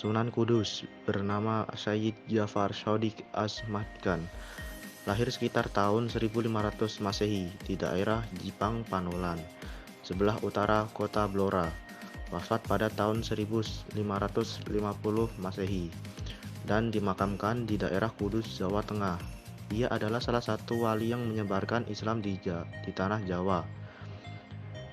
Sunan Kudus bernama Syed Jafar Shodiq Ahmad Khan, lahir sekitar tahun 1500 Masehi di daerah Jipang Panolan, sebelah utara kota Blora. Wafat pada tahun 1550 Masehi dan dimakamkan di daerah Kudus, Jawa Tengah. Ia adalah salah satu wali yang menyebarkan Islam di tanah Jawa.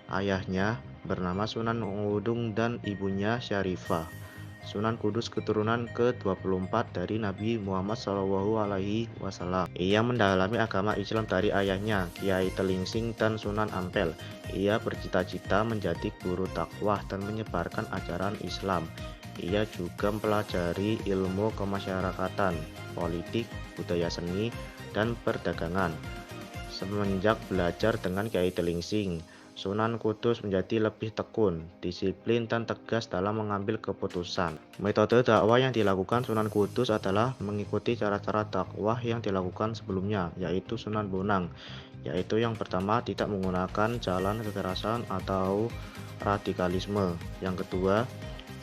Ayahnya bernama Sunan Ngudung dan ibunya Syarifah. Sunan Kudus keturunan ke-24 dari Nabi Muhammad SAW. Ia mendalami agama Islam dari ayahnya, Kiai Telingsing dan Sunan Ampel. Ia bercita-cita menjadi guru dakwah dan menyebarkan ajaran Islam. Ia juga mempelajari ilmu kemasyarakatan, politik, budaya seni, dan perdagangan. Semenjak belajar dengan Kiai Telingsing, Sunan Kudus menjadi lebih tekun, disiplin, dan tegas dalam mengambil keputusan. Metode dakwah yang dilakukan Sunan Kudus adalah mengikuti cara-cara dakwah yang dilakukan sebelumnya, yaitu Sunan Bonang, yaitu yang pertama tidak menggunakan jalan kekerasan atau radikalisme. Yang kedua,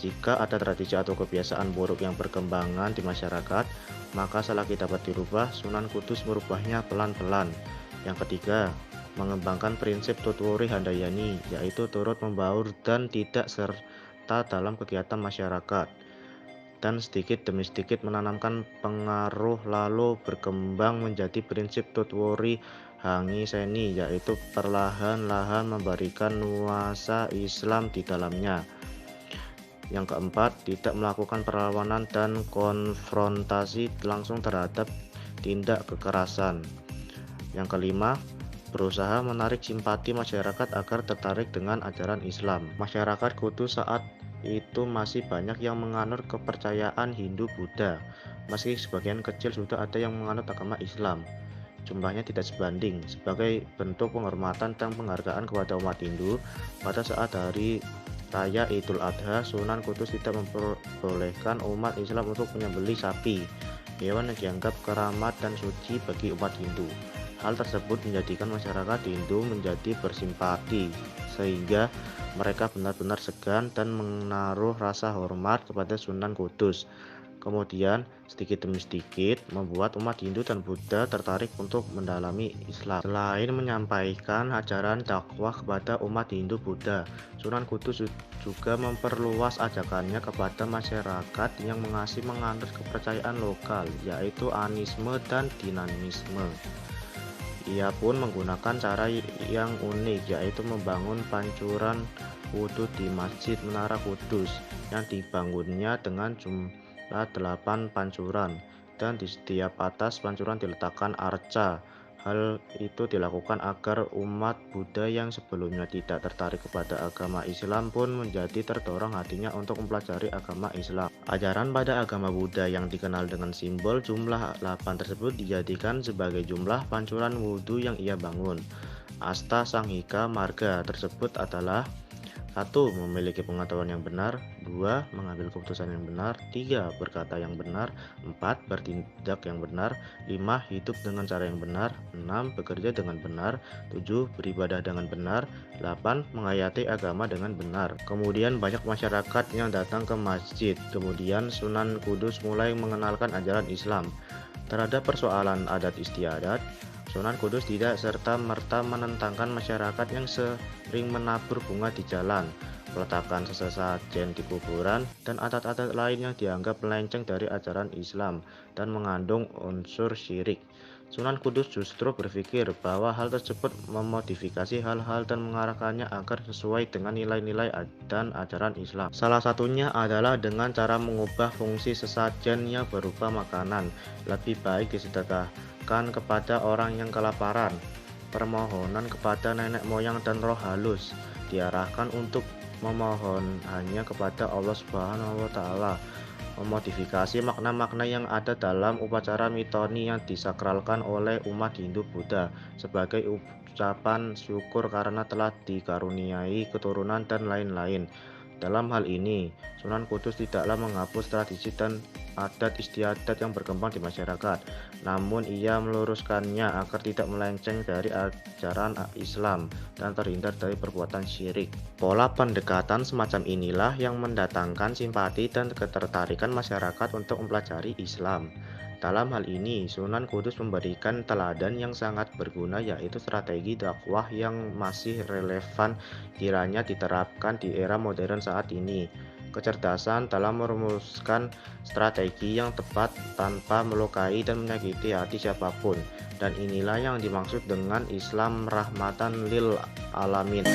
jika ada tradisi atau kebiasaan buruk yang berkembangan di masyarakat, maka selagi dapat dirubah, Sunan Kudus merubahnya pelan-pelan. Yang ketiga, mengembangkan prinsip Tutwuri Handayani, yaitu turut membaur dan tidak serta dalam kegiatan masyarakat, dan sedikit demi sedikit menanamkan pengaruh lalu berkembang menjadi prinsip Tutwuri Hangiseni, yaitu perlahan-lahan memberikan nuansa Islam di dalamnya. Yang keempat, tidak melakukan perlawanan dan konfrontasi langsung terhadap tindak kekerasan. Yang kelima, berusaha menarik simpati masyarakat agar tertarik dengan ajaran Islam. Masyarakat Kudus saat itu masih banyak yang menganut kepercayaan Hindu-Buddha, meski sebagian kecil sudah ada yang menganut agama Islam. Jumlahnya tidak sebanding. Sebagai bentuk penghormatan dan penghargaan kepada umat Hindu, pada saat hari Raya Idul Adha, Sunan Kudus tidak memperbolehkan umat Islam untuk menyembelih sapi, hewan yang dianggap keramat dan suci bagi umat Hindu. Hal tersebut menjadikan masyarakat Hindu menjadi bersimpati, sehingga mereka benar-benar segan dan menaruh rasa hormat kepada Sunan Kudus. Kemudian, sedikit demi sedikit, membuat umat Hindu dan Buddha tertarik untuk mendalami Islam. Selain menyampaikan ajaran dakwah kepada umat Hindu Buddha, Sunan Kudus juga memperluas ajakannya kepada masyarakat yang masih menganut kepercayaan lokal, yaitu animisme dan dinamisme. Ia pun menggunakan cara yang unik, yaitu membangun pancuran wudhu di Masjid Menara Kudus yang dibangunnya dengan jumlah 8 pancuran, dan di setiap atas pancuran diletakkan arca. Hal itu dilakukan agar umat Buddha yang sebelumnya tidak tertarik kepada agama Islam pun menjadi terdorong hatinya untuk mempelajari agama Islam. Ajaran pada agama Buddha yang dikenal dengan simbol jumlah 8 tersebut dijadikan sebagai jumlah pancuran wudhu yang ia bangun. Asta Sanghika Marga tersebut adalah 1. Memiliki pengetahuan yang benar. 2. Mengambil keputusan yang benar. 3. Berkata yang benar. 4. Bertindak yang benar. 5. Hidup dengan cara yang benar. 6. Bekerja dengan benar. 7. Beribadah dengan benar. 8. Menghayati agama dengan benar. Kemudian banyak masyarakat yang datang ke masjid. Kemudian Sunan Kudus mulai mengenalkan ajaran Islam. Terhadap persoalan adat istiadat, Sunan Kudus tidak serta-merta menentangkan masyarakat yang sering menabur bunga di jalan, meletakkan sesajen di kuburan, dan adat-adat lain yang dianggap melenceng dari ajaran Islam dan mengandung unsur syirik. Sunan Kudus justru berpikir bahwa hal tersebut memodifikasi hal-hal dan mengarahkannya agar sesuai dengan nilai-nilai dan ajaran Islam. Salah satunya adalah dengan cara mengubah fungsi sesajen yang berupa makanan. Lebih baik disedekahkan kepada orang yang kelaparan. Permohonan kepada nenek moyang dan roh halus diarahkan untuk memohon hanya kepada Allah Subhanahu wa Ta'ala. Memodifikasi makna-makna yang ada dalam upacara mitoni yang disakralkan oleh umat Hindu Buddha sebagai ucapan syukur karena telah dikaruniai keturunan dan lain-lain. Dalam hal ini, Sunan Kudus tidaklah menghapus tradisi dan adat istiadat yang berkembang di masyarakat. Namun ia meluruskannya agar tidak melenceng dari ajaran Islam dan terhindar dari perbuatan syirik. Pola pendekatan semacam inilah yang mendatangkan simpati dan ketertarikan masyarakat untuk mempelajari Islam. Dalam hal ini, Sunan Kudus memberikan teladan yang sangat berguna, yaitu strategi dakwah yang masih relevan kiranya diterapkan di era modern saat ini. Kecerdasan dalam merumuskan strategi yang tepat tanpa melukai dan menyakiti hati siapapun. Dan inilah yang dimaksud dengan Islam rahmatan lil alamin.